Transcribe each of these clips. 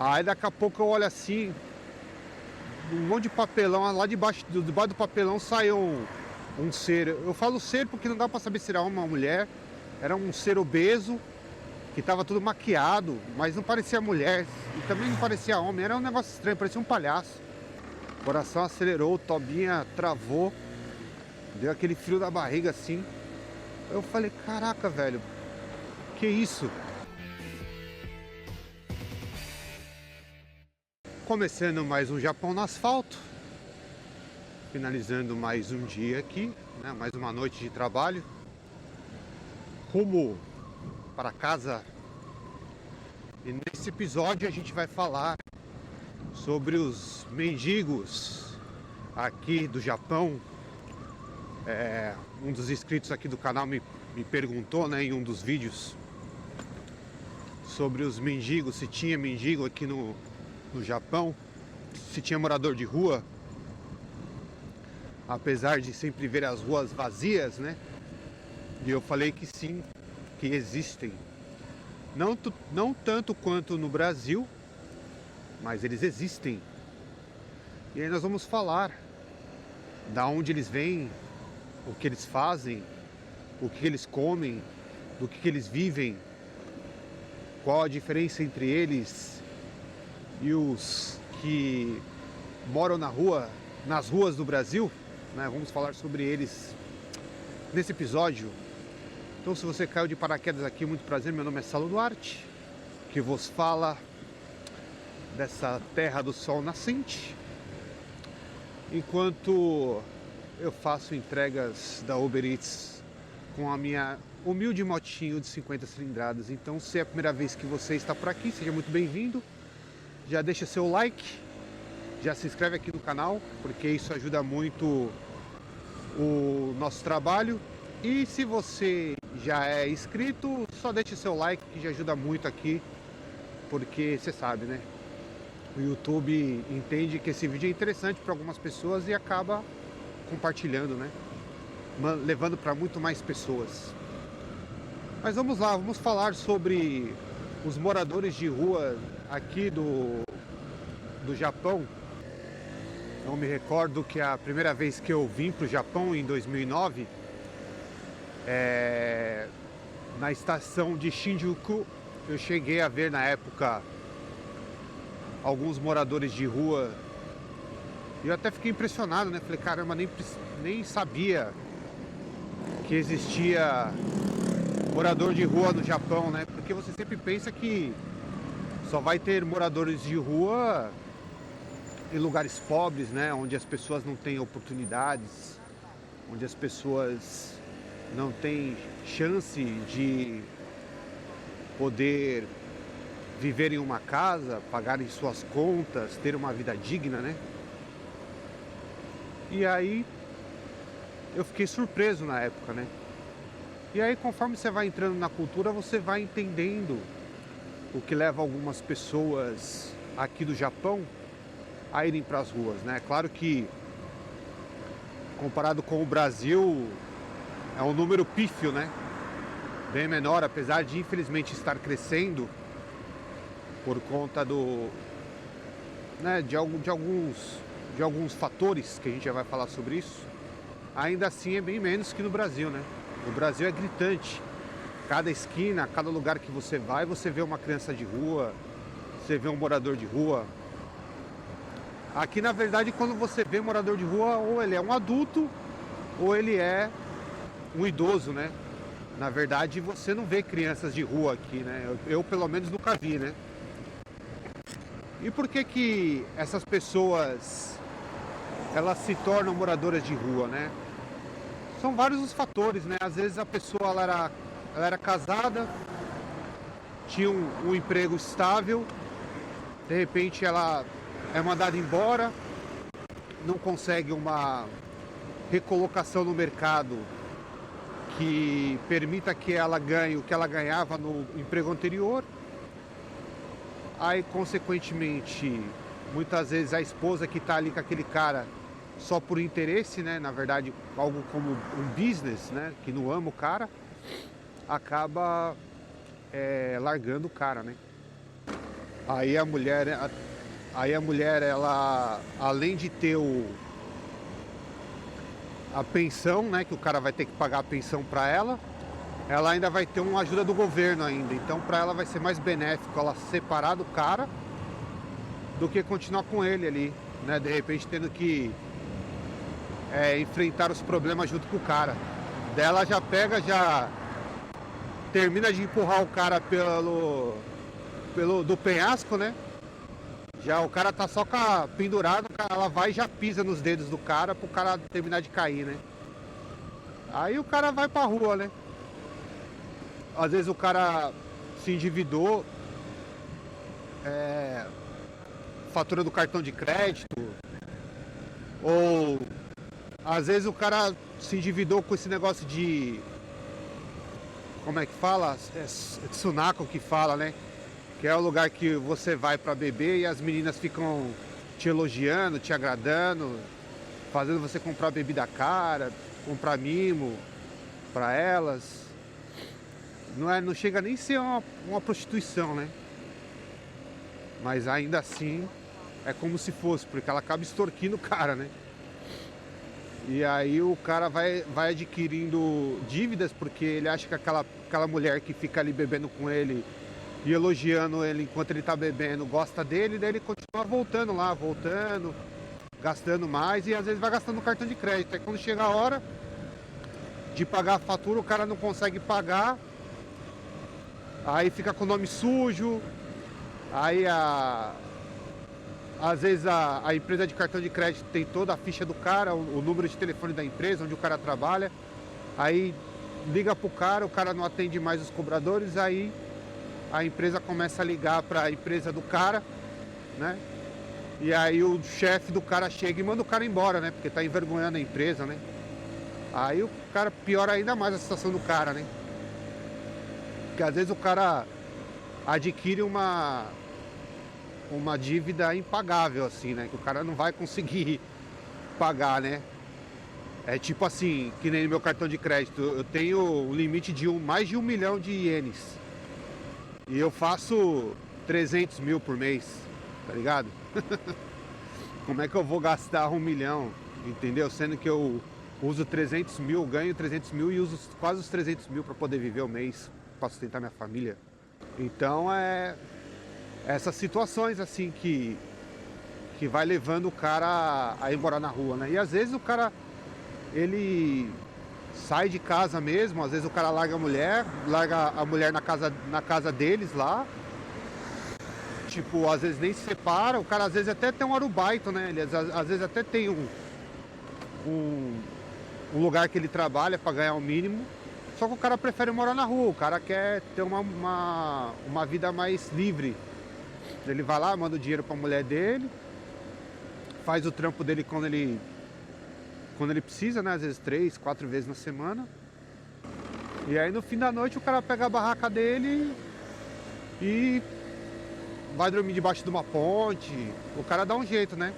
Aí daqui a pouco eu olho assim, um monte de papelão, lá debaixo do papelão saiu um ser. Eu falo ser porque não dá pra saber se era homem ou mulher. Era um ser obeso, que tava todo maquiado, mas não parecia mulher. E também não parecia homem, era um negócio estranho, parecia um palhaço. O coração acelerou, Tobinha travou, deu aquele frio da barriga assim. Eu falei, caraca, velho, que isso? Começando mais um Japão no asfalto, finalizando mais um dia aqui, né? Mais uma noite de trabalho, rumo para casa. E nesse episódio a gente vai falar sobre os mendigos aqui do Japão. Um dos inscritos aqui do canal me perguntou, né, em um dos vídeos sobre os mendigos, se tinha mendigo aqui no Japão, se tinha morador de rua, apesar de sempre ver as ruas vazias, né? E eu falei que sim, que existem. Não tanto quanto no Brasil, mas eles existem. E aí nós vamos falar da onde eles vêm, o que eles fazem, o que eles comem, do que eles vivem, qual a diferença entre eles e os que moram nas ruas do Brasil, né? Vamos falar sobre eles nesse episódio. Então, se você caiu de paraquedas aqui, muito prazer, meu nome é Saulo Duarte, que vos fala dessa terra do sol nascente, enquanto eu faço entregas da Uber Eats com a minha humilde motinho de 50 cilindradas. Então, se é a primeira vez que você está por aqui, seja muito bem-vindo. Já deixa seu like, já se inscreve aqui no canal, porque isso ajuda muito o nosso trabalho. E se você já é inscrito, só deixa seu like, que já ajuda muito aqui, porque você sabe, né? O YouTube entende que esse vídeo é interessante para algumas pessoas e acaba compartilhando, né? Levando para muito mais pessoas. Mas vamos lá, vamos falar sobre os moradores de rua aqui do Japão. Eu me recordo que a primeira vez que eu vim para o Japão, em 2009, na estação de Shinjuku, eu cheguei a ver na época alguns moradores de rua. E eu até fiquei impressionado, né? Falei, caramba, nem sabia que existia morador de rua no Japão, né? Porque você sempre pensa que só vai ter moradores de rua em lugares pobres, né? Onde as pessoas não têm oportunidades, onde as pessoas não têm chance de poder viver em uma casa, pagarem suas contas, ter uma vida digna, né? E aí eu fiquei surpreso na época, né? E aí, conforme você vai entrando na cultura, você vai entendendo o que leva algumas pessoas aqui do Japão a irem para as ruas, né? Claro que, comparado com o Brasil, é um número pífio, né? Bem menor, apesar de infelizmente estar crescendo por conta de alguns fatores que a gente já vai falar sobre isso. Ainda assim é bem menos que no Brasil, né? O Brasil é gritante. Cada esquina, cada lugar que você vai, você vê uma criança de rua, você vê um morador de rua. Aqui, na verdade, quando você vê morador de rua, ou ele é um adulto, ou ele é um idoso, né? Na verdade, você não vê crianças de rua aqui, né? Eu pelo menos nunca vi, né? E por que essas pessoas, elas se tornam moradoras de rua, né? São vários os fatores, né? Às vezes a pessoa ela era casada, tinha um emprego estável, de repente ela é mandada embora, não consegue uma recolocação no mercado que permita que ela ganhe o que ela ganhava no emprego anterior. Aí, consequentemente, muitas vezes a esposa que está ali com aquele cara só por interesse, né? Na verdade, algo como um business, né? Que não ama o cara, acaba largando o cara, né? Aí a mulher, ela, além de ter a pensão, né, que o cara vai ter que pagar a pensão para ela ainda vai ter uma ajuda do governo ainda. Então para ela vai ser mais benéfico ela separar do cara do que continuar com ele ali, né? De repente tendo que enfrentar os problemas junto com o cara. Daí ela já pega, já termina de empurrar o cara do penhasco, né? Já o cara tá só pendurado, ela vai e já pisa nos dedos do cara pro cara terminar de cair, né? Aí o cara vai pra rua, né? Às vezes o cara se endividou, fatura do cartão de crédito, ou às vezes o cara se endividou com esse negócio de, como é que fala? É tsunaco que fala, né? Que é o lugar que você vai pra beber e as meninas ficam te elogiando, te agradando, fazendo você comprar bebida cara, comprar mimo pra elas. Não chega nem a ser uma prostituição, né? Mas ainda assim é como se fosse, porque ela acaba extorquindo o cara, né? E aí o cara vai adquirindo dívidas porque ele acha que aquela mulher que fica ali bebendo com ele e elogiando ele enquanto ele tá bebendo gosta dele, daí ele continua voltando, gastando mais e às vezes vai gastando no cartão de crédito. Aí quando chega a hora de pagar a fatura, o cara não consegue pagar, aí fica com o nome sujo, aí às vezes a empresa de cartão de crédito tem toda a ficha do cara, o número de telefone da empresa onde o cara trabalha, aí liga pro cara, o cara não atende mais os cobradores, aí a empresa começa a ligar para a empresa do cara, né? E aí o chefe do cara chega e manda o cara embora, né? Porque tá envergonhando a empresa, né? Aí o cara piora ainda mais a situação do cara, né? Porque às vezes o cara adquire uma dívida impagável, assim, né? Que o cara não vai conseguir pagar, né? É tipo assim, que nem no meu cartão de crédito, eu tenho um limite de mais de 1 milhão de ienes. E eu faço 300 mil por mês, tá ligado? Como é que eu vou gastar 1 milhão, entendeu? Sendo que eu uso 300 mil, ganho 300 mil e uso quase os 300 mil para poder viver o mês, para sustentar minha família. Então essas situações assim que vai levando o cara a ir morar na rua, né? E às vezes o cara, ele sai de casa mesmo, às vezes o cara larga a mulher na casa deles lá. Tipo, às vezes nem se separa, o cara às vezes até tem um arubaito, né? Ele às vezes até tem um lugar que ele trabalha para ganhar o mínimo. Só que o cara prefere morar na rua, o cara quer ter uma vida mais livre. Ele vai lá, manda o dinheiro pra mulher dele, faz o trampo dele quando ele precisa, né? Às vezes 3, 4 vezes na semana. E aí no fim da noite o cara pega a barraca dele e vai dormir debaixo de uma ponte. O cara dá um jeito, né?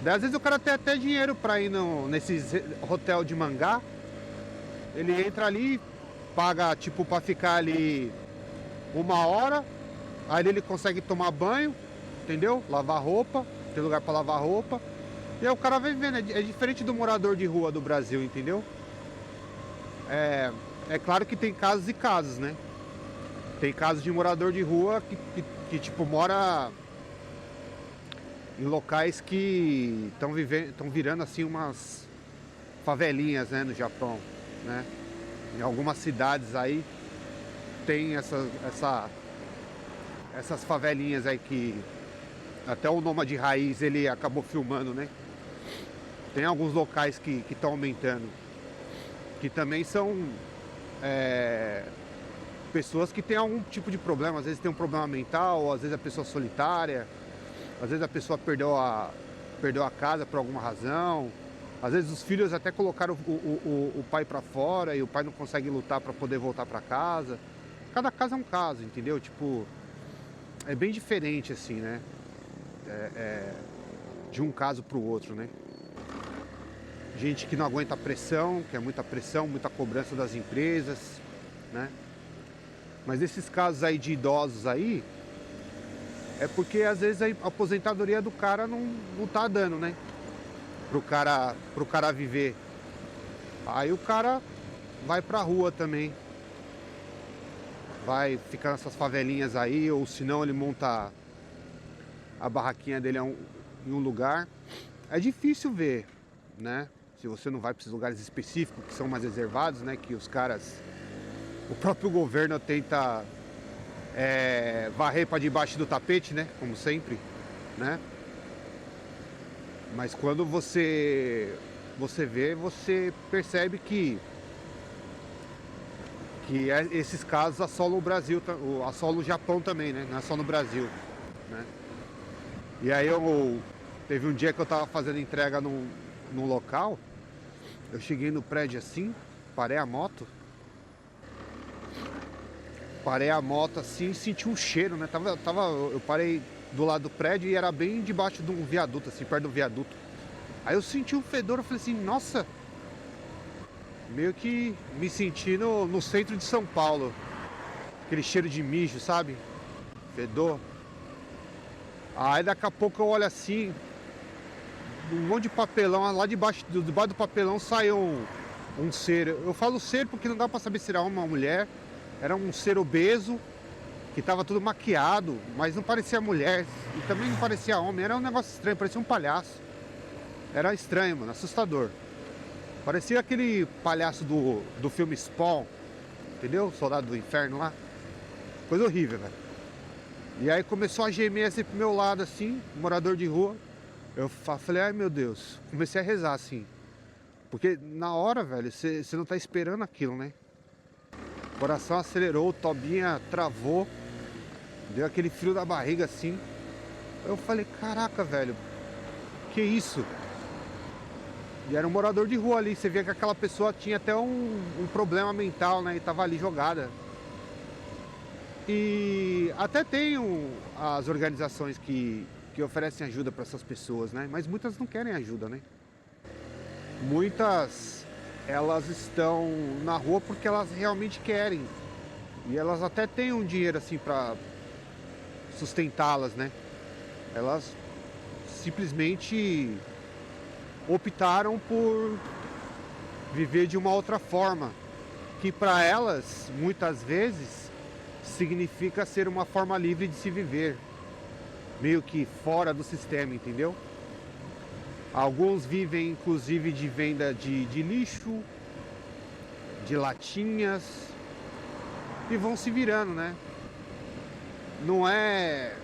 Daí às vezes o cara tem até dinheiro pra ir nesses hotel de mangá. Ele entra ali, paga tipo pra ficar ali 1 hora. Aí ele consegue tomar banho, entendeu? Lavar roupa, tem lugar pra lavar roupa. E aí o cara vai vivendo, é diferente do morador de rua do Brasil, entendeu? É claro que tem casos e casos, né? Tem casos de morador de rua que tipo, mora em locais que estão virando assim umas favelinhas, né, no Japão, né? Em algumas cidades aí tem essas favelinhas aí que até o Nômade Raiz ele acabou filmando, né? Tem alguns locais que estão aumentando, que também são pessoas que têm algum tipo de problema. Às vezes tem um problema mental, às vezes a pessoa é solitária, às vezes a pessoa perdeu a casa por alguma razão, às vezes os filhos até colocaram o pai para fora e o pai não consegue lutar para poder voltar para casa. Cada caso é um caso, entendeu? Tipo, é bem diferente assim, né? De um caso para o outro, né? Gente que não aguenta a pressão, que é muita pressão, muita cobrança das empresas, né? Mas esses casos aí de idosos aí, é porque às vezes a aposentadoria do cara não tá dando, né? Pro cara viver. Aí o cara vai pra rua também. Vai ficar nessas favelinhas aí, ou se não ele monta a barraquinha dele em um lugar. É difícil ver, né? Se você não vai para esses lugares específicos que são mais reservados, né? Que os caras, o próprio governo tenta varrer para debaixo do tapete, né? Como sempre, né? Mas quando você vê, você percebe que esses casos assolam o Brasil, assolam o Japão também, né? Não é só no Brasil, né? E aí teve um dia que eu tava fazendo entrega num local, eu cheguei no prédio assim, parei a moto assim e senti um cheiro, né? Eu parei do lado do prédio e era bem debaixo de um viaduto, assim, perto do viaduto. Aí eu senti um fedor, eu falei assim, nossa, meio que me senti no centro de São Paulo. Aquele cheiro de mijo, sabe? Fedor. Aí daqui a pouco eu olho assim, um monte de papelão, lá debaixo do papelão saiu um ser. Eu falo ser porque não dá pra saber se era homem ou mulher. Era um ser obeso, que tava tudo maquiado, mas não parecia mulher. E também não parecia homem, era um negócio estranho, parecia um palhaço. Era estranho, mano, assustador. Parecia aquele palhaço do filme Spawn, entendeu? Soldado do Inferno lá. Coisa horrível, velho. E aí começou a gemer assim pro meu lado, assim, morador de rua. Eu falei, ai meu Deus. Comecei a rezar, assim. Porque na hora, velho, você não tá esperando aquilo, né? O coração acelerou, Tobinha travou. Deu aquele frio da barriga, assim. Eu falei, caraca, velho. Que isso? E era um morador de rua ali. Você via que aquela pessoa tinha até um problema mental, né? E tava ali jogada. E até tem as organizações que oferecem ajuda para essas pessoas, né? Mas muitas não querem ajuda, né? Muitas, elas estão na rua porque elas realmente querem. E elas até têm um dinheiro assim para sustentá-las, né? Elas simplesmente optaram por viver de uma outra forma, que para elas, muitas vezes, significa ser uma forma livre de se viver, meio que fora do sistema, entendeu? Alguns vivem inclusive de venda de lixo, de latinhas, e vão se virando, né? Não é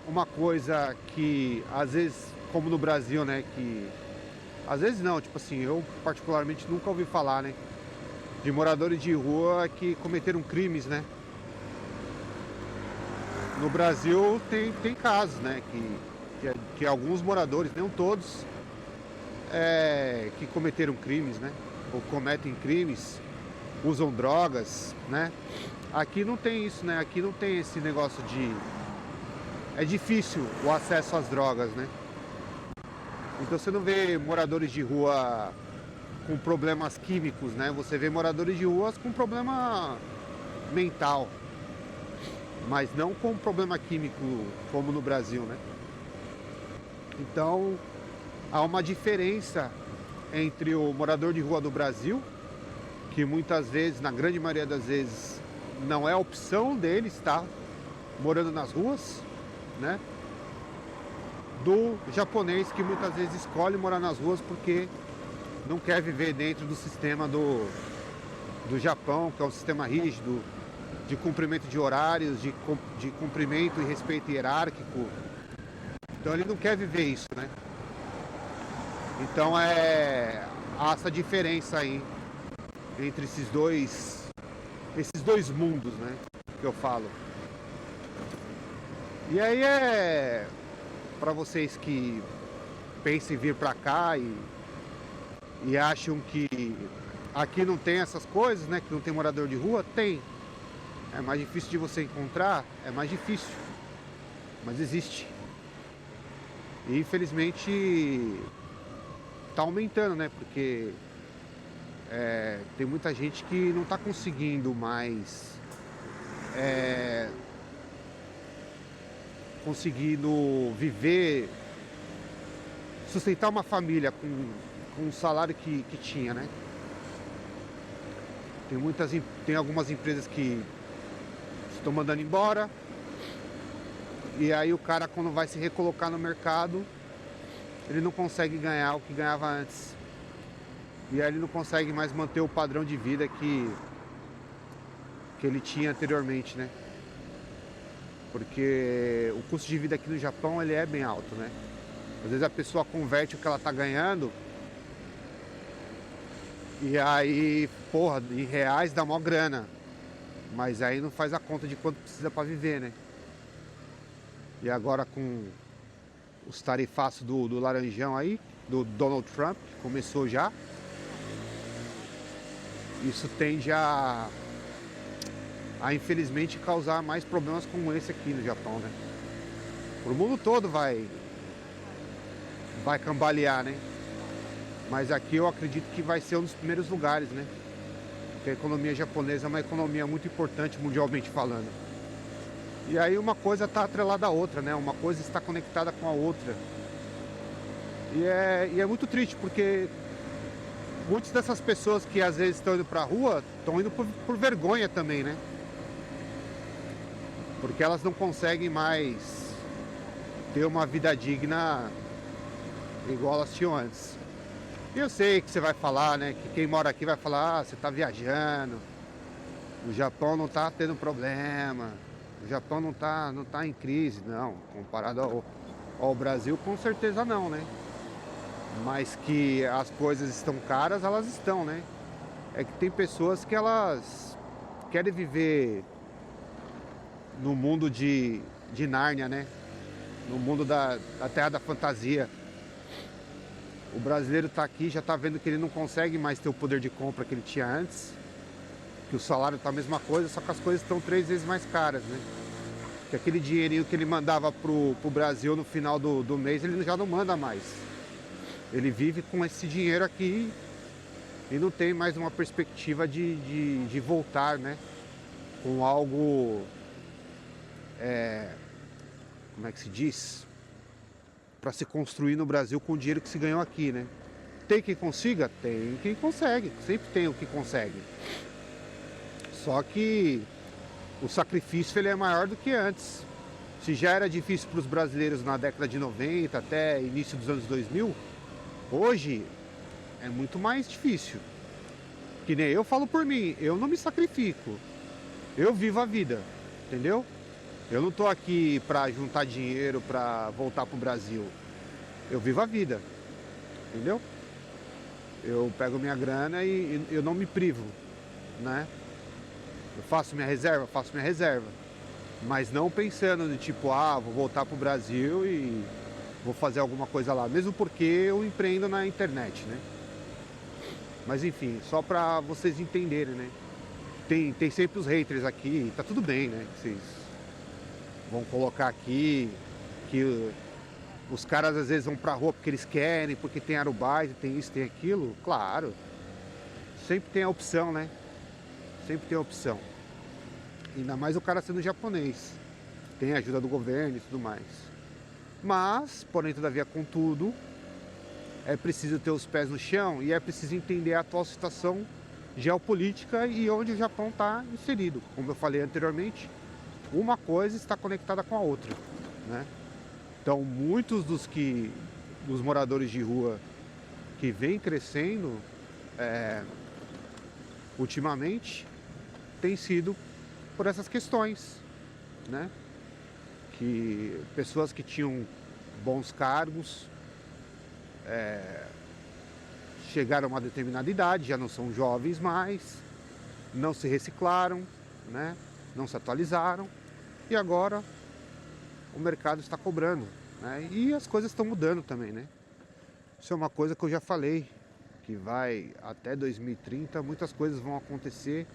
uma coisa que, às vezes, como no Brasil, né? Que às vezes não, tipo assim, eu particularmente nunca ouvi falar, né? De moradores de rua que cometeram crimes, né? No Brasil tem casos, né? Que alguns moradores, não todos, que cometeram crimes, né? Ou cometem crimes, usam drogas, né? Aqui não tem isso, né? Aqui não tem esse negócio de... É difícil o acesso às drogas, né? Então você não vê moradores de rua com problemas químicos, né? Você vê moradores de ruas com problema mental, mas não com problema químico como no Brasil, né? Então há uma diferença entre o morador de rua do Brasil, que muitas vezes, na grande maioria das vezes, não é a opção dele estar morando nas ruas, né? Do japonês, que muitas vezes escolhe morar nas ruas porque não quer viver dentro do sistema do Japão, que é um sistema rígido, de cumprimento de horários, de cumprimento e respeito hierárquico. Então ele não quer viver isso, né? Então há essa diferença aí entre esses dois mundos, né? Que eu falo. E aí para vocês que pensam em vir para cá e acham que aqui não tem essas coisas, né? Que não tem morador de rua, tem. É mais difícil de você encontrar, é mais difícil, mas existe. E infelizmente tá aumentando, né? Porque tem muita gente que não tá conseguindo mais conseguindo viver, sustentar uma família com o salário que tinha, né? Tem algumas empresas que estão mandando embora, e aí o cara, quando vai se recolocar no mercado, ele não consegue ganhar o que ganhava antes. E aí ele não consegue mais manter o padrão de vida que ele tinha anteriormente, né? Porque o custo de vida aqui no Japão, ele é bem alto, né? Às vezes a pessoa converte o que ela tá ganhando, e aí, porra, em reais dá mó grana. Mas aí não faz a conta de quanto precisa para viver, né? E agora com os tarifaços do Laranjão aí, do Donald Trump, que começou já, isso tende a infelizmente causar mais problemas como esse aqui no Japão, né? O mundo todo vai cambalear, né? Mas aqui eu acredito que vai ser um dos primeiros lugares, né? Porque a economia japonesa é uma economia muito importante mundialmente falando. E aí uma coisa está atrelada à outra, né? Uma coisa está conectada com a outra. E é muito triste, porque muitas dessas pessoas que às vezes estão indo pra rua, estão indo por vergonha também, né? Porque elas não conseguem mais ter uma vida digna igual elas tinham antes. E eu sei que você vai falar, né? Que quem mora aqui vai falar, você tá viajando, o Japão não tá tendo problema, o Japão não tá em crise. Não, comparado ao Brasil, com certeza não, né? Mas que as coisas estão caras, elas estão, né? É que tem pessoas que elas querem viver no mundo de Nárnia, né? No mundo da terra da fantasia. O brasileiro tá aqui, já tá vendo que ele não consegue mais ter o poder de compra que ele tinha antes. Que o salário tá a mesma coisa, só que as coisas estão 3 vezes mais caras, né? Que aquele dinheirinho que ele mandava pro Brasil no final do mês, ele já não manda mais. Ele vive com esse dinheiro aqui e não tem mais uma perspectiva de voltar, né? Com algo... como é que se diz? Para se construir no Brasil com o dinheiro que se ganhou aqui, né? Tem quem consiga? Tem quem consegue. Sempre tem o que consegue. Só que o sacrifício ele é maior do que antes. Se já era difícil para os brasileiros na década de 90 até início dos anos 2000, hoje é muito mais difícil. Que nem eu falo por mim, eu não me sacrifico. Eu vivo a vida, entendeu? Eu não tô aqui para juntar dinheiro para voltar pro Brasil. Eu vivo a vida, entendeu? Eu pego minha grana e eu não me privo, né? Eu faço minha reserva. Mas não pensando de tipo, vou voltar pro Brasil e vou fazer alguma coisa lá. Mesmo porque eu empreendo na internet, né? Mas enfim, só pra vocês entenderem, né? Tem sempre os haters aqui, tá tudo bem, né? Vocês vão colocar aqui que os caras às vezes vão pra rua porque eles querem, porque tem arubaita, tem isso, tem aquilo. Claro, sempre tem a opção, né? Sempre tem a opção. Ainda mais o cara sendo japonês. Tem a ajuda do governo e tudo mais. Mas, porém, todavia, contudo, é preciso ter os pés no chão e é preciso entender a atual situação geopolítica e onde o Japão está inserido. Como eu falei anteriormente, uma coisa está conectada com a outra, né? Então, muitos dos moradores de rua que vêm crescendo ultimamente tem sido por essas questões, né? Que pessoas que tinham bons cargos chegaram a uma determinada idade, já não são jovens mais, não se reciclaram, né? Não se atualizaram e agora o mercado está cobrando, né? E as coisas estão mudando também, né? Isso é uma coisa que eu já falei, que vai até 2030, muitas coisas vão acontecer,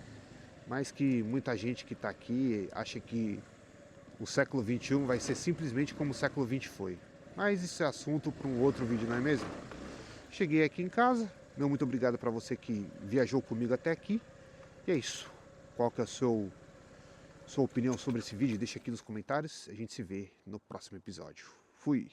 mas que muita gente que está aqui acha que o século XXI vai ser simplesmente como o século XX foi. Mas isso é assunto para um outro vídeo, não é mesmo? Cheguei aqui em casa, meu muito obrigado para você que viajou comigo até aqui. E é isso. Qual que é o seu Sua opinião sobre esse vídeo, deixa aqui nos comentários. A gente se vê no próximo episódio. Fui!